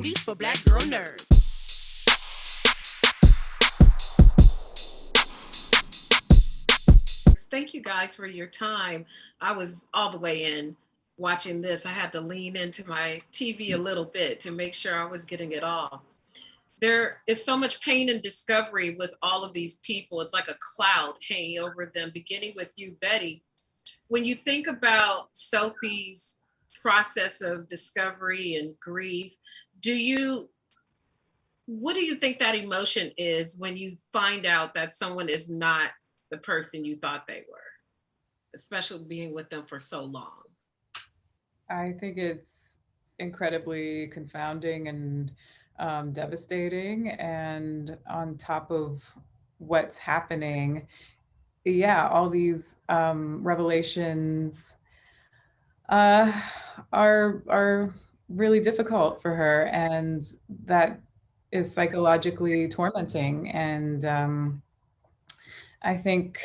movies for black girl nerds. Thank you guys for your time. I was all the way in watching this. I had to lean into my TV a little bit to make sure I was getting it all. There is so much pain and discovery with all of these people. It's like a cloud hanging over them, beginning with you, Betty. When you think about Sophie's process of discovery and grief, do you what do you think that emotion is when you find out that someone is not the person you thought they were, especially being with them for so long? I think it's incredibly confounding and devastating. And on top of what's happening, yeah, all these revelations uh, are really difficult for her, and that is psychologically tormenting. And I think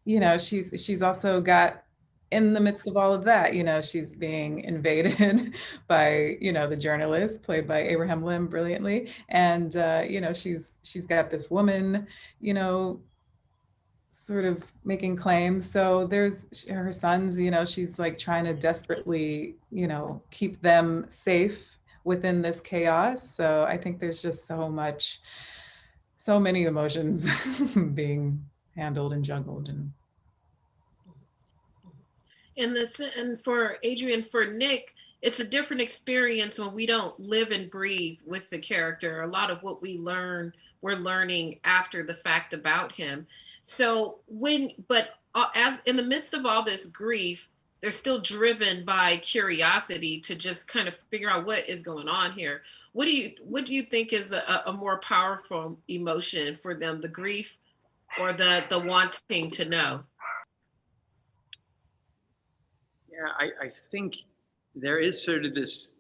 she's also got, in the midst of all of that, she's being invaded by, the journalist played by Abraham Lim brilliantly. And she's got this woman, you know, sort of making claims. So there's her sons, she's like trying to desperately, keep them safe within this chaos. So I think there's just so many emotions being handled and juggled. And And for Adrian, for Nick, it's a different experience when we don't live and breathe with the character. A lot of what we learn, we're learning after the fact about him. So but as in the midst of all this grief, they're still driven by curiosity to just kind of figure out what is going on here. What do you think is a more powerful emotion for them, the grief or the wanting to know? Yeah, I think there is sort of this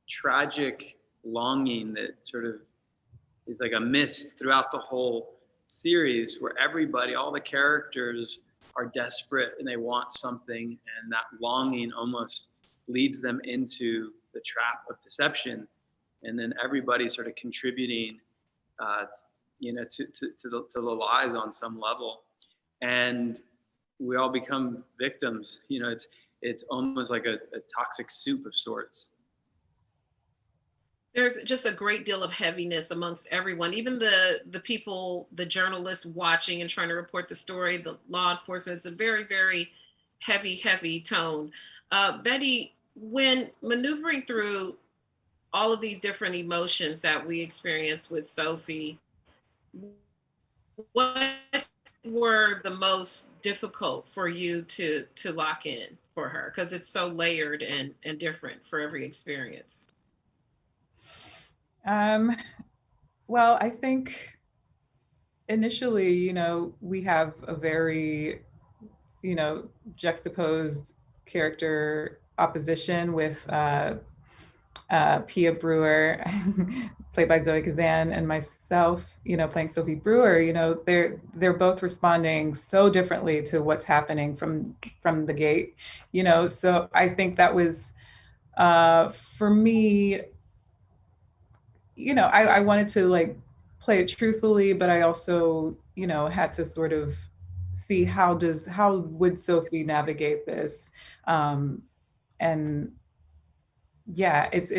tragic longing that sort of is like a mist throughout the whole series, where everybody, all the characters are desperate and they want something, and that longing almost leads them into the trap of deception, and then everybody sort of contributing, to the lies on some level, and we all become victims. It's almost like a toxic soup of sorts. There's just a great deal of heaviness amongst everyone, even the people, the journalists watching and trying to report the story, the law enforcement. It's a very, very heavy tone. Betty, when maneuvering through all of these different emotions that we experience with Sophie, what were the most difficult for you to lock in for her, because it's so layered and different for every experience? um, well, I think initially, we have a very, juxtaposed character opposition with Pia Brewer, played by Zoe Kazan, and myself, playing Sophie Brewer. They're both responding so differently to what's happening from the gate. So I think that was, for me, I wanted to like play it truthfully, but I also, had to sort of see how would Sophie navigate this. And yeah, it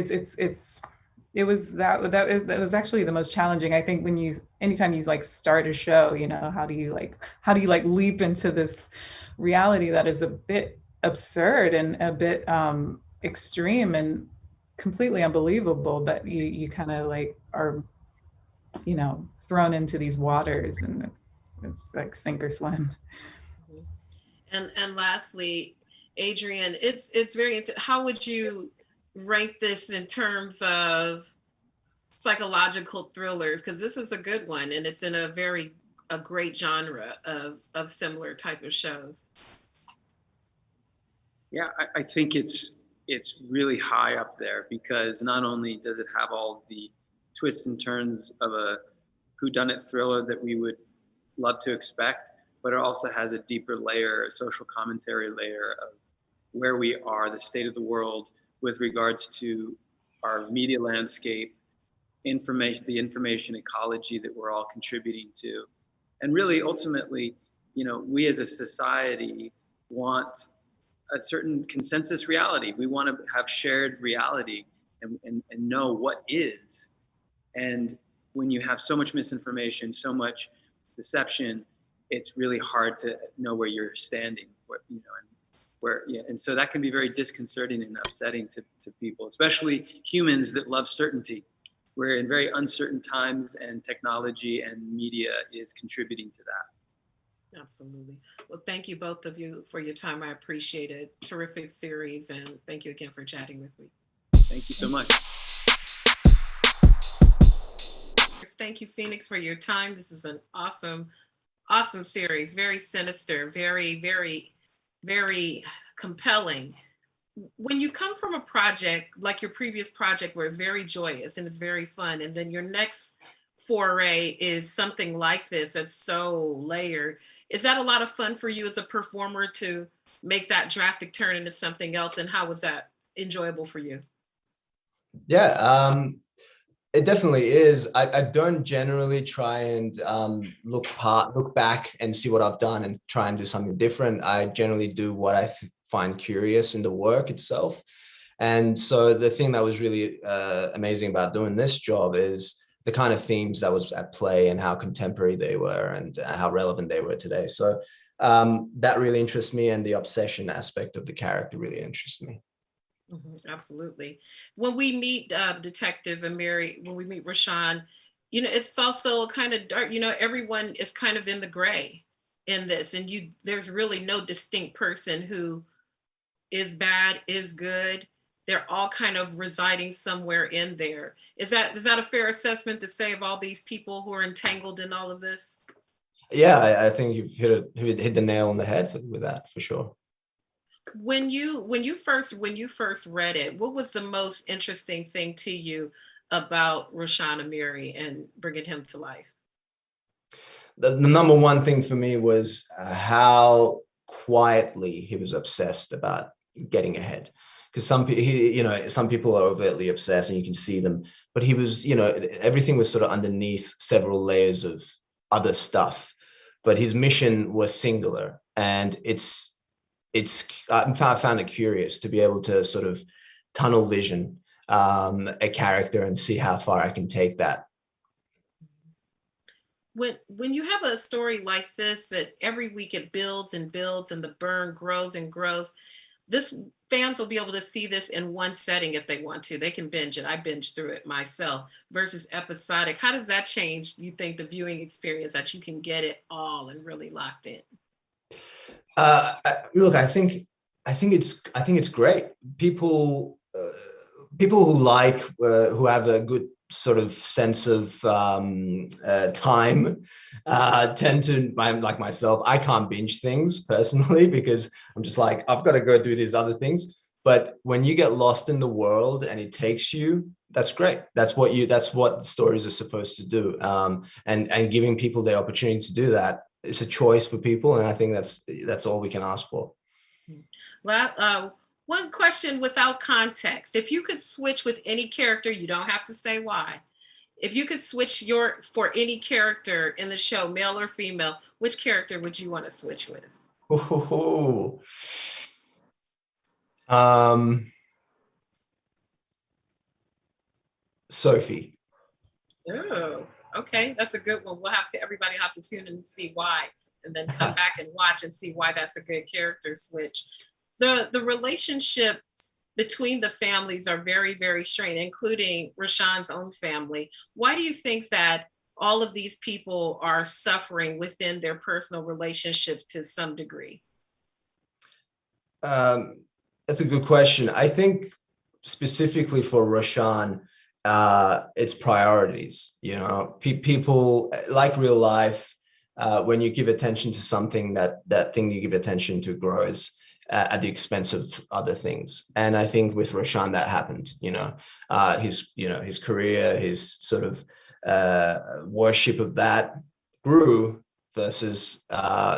was actually the most challenging. I think anytime you like start a show, how do you like leap into this reality that is a bit absurd and a bit extreme and completely unbelievable, but you kind of like are, thrown into these waters, and it's like sink or swim. Mhm. And lastly, Adrian, it's very how would you rank this in terms of psychological thrillers? Because this is a good one, and it's in a great genre of similar type of shows. Yeah, I think it's really high up there, because not only does it have all the twists and turns of a whodunit thriller that we would love to expect, but it also has a deeper layer, a social commentary layer of where we are, the state of the world with regards to our media landscape, the information ecology that we're all contributing to. And really, ultimately, we as a society want a certain consensus reality. We want to have shared reality and know what is. And when you have so much misinformation, so much deception, it's really hard to know where you're standing, and so that can be very disconcerting and upsetting to people, especially humans that love certainty. We're in very uncertain times, and technology and media is contributing to that. Absolutely. Well, thank you both of you for your time. I appreciate it. Terrific series, and thank you again for chatting with me. Thank you so much. Thank you, Phoenix, for your time. This is an awesome series. Very sinister, very, very, very compelling. When you come from a project like your previous project where it's very joyous and it's very fun, and then your next foray is something like this that's so layered, is that a lot of fun for you as a performer to make that drastic turn into something else? And how was that enjoyable for you? Yeah, it definitely is. I don't generally try and look back and see what I've done and try and do something different. I generally do what I find curious in the work itself. And so the thing that was really amazing about doing this job is the kind of themes that was at play and how contemporary they were and how relevant they were today. So that really interests me, and the obsession aspect of the character really interests me. Mm-hmm, absolutely. When we meet Detective Amiri, when we meet Roshan, it's also kind of dark. Everyone is kind of in the gray in this, and there's really no distinct person who is bad, is good. They're all kind of residing somewhere in there. Is that a fair assessment to say of all these people who are entangled in all of this? Yeah, I think you've hit the nail on the head with that, for sure. When you first read it, what was the most interesting thing to you about Roshan Amiri and bringing him to life? The number one thing for me was how quietly he was obsessed about getting ahead. Because some people are overtly obsessed, and you can see them, but he was, everything was sort of underneath several layers of other stuff, but his mission was singular. And I found it curious to be able to sort of tunnel vision a character and see how far I can take that. When you have a story like this, that every week it builds and builds and the burn grows and grows, fans will be able to see this in one setting if they want to. They can binge it. I binge through it myself versus episodic. How does that change, you think, the viewing experience, that you can get it all and really locked in? Look, I think it's great. People who have a good sort of sense of time tend to, like myself, I can't binge things personally because I'm just like, I've got to go do these other things. But when you get lost in the world and it takes you, that's great. That's what stories are supposed to do. And giving people the opportunity to do that, it's a choice for people, and I think that's all we can ask for. Well, one question without context: if you could switch with any character, you don't have to say why. If you could switch for any character in the show, male or female, which character would you want to switch with? Ooh. Sophie. Oh, okay, that's a good one. Everybody have to tune in and see why, and then come back and watch and see why that's a good character switch. The relationships between the families are very, very strained, including Roshan's own family. Why do you think that all of these people are suffering within their personal relationships to some degree? That's a good question. I think specifically for Roshan, it's priorities. People like real life. When you give attention to something, that thing you give attention to grows at the expense of other things. And I think with Roshan that happened. His career, his sort of worship of that grew versus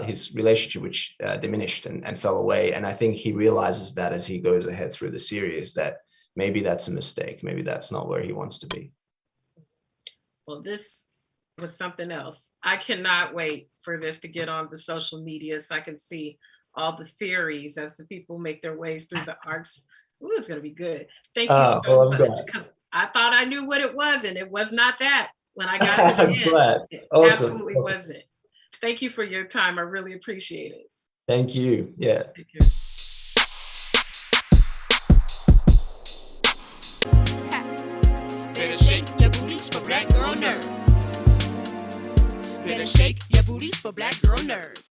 his relationship, which diminished and fell away. And I think he realizes that as he goes ahead through the series, that maybe that's a mistake. Maybe that's not where he wants to be. Well, this was something else. I cannot wait for this to get on the social media so I can see all the theories as the people make their ways through the arcs. Ooh, it's gonna be good. Thank you so much, because I thought I knew what it was, and it was not that when I got to the end. It absolutely wasn't. Thank you for your time. I really appreciate it. Thank you. Yeah. Thank you. Better shake your booties for black girl nerves. Better shake your booties for black girl nerves.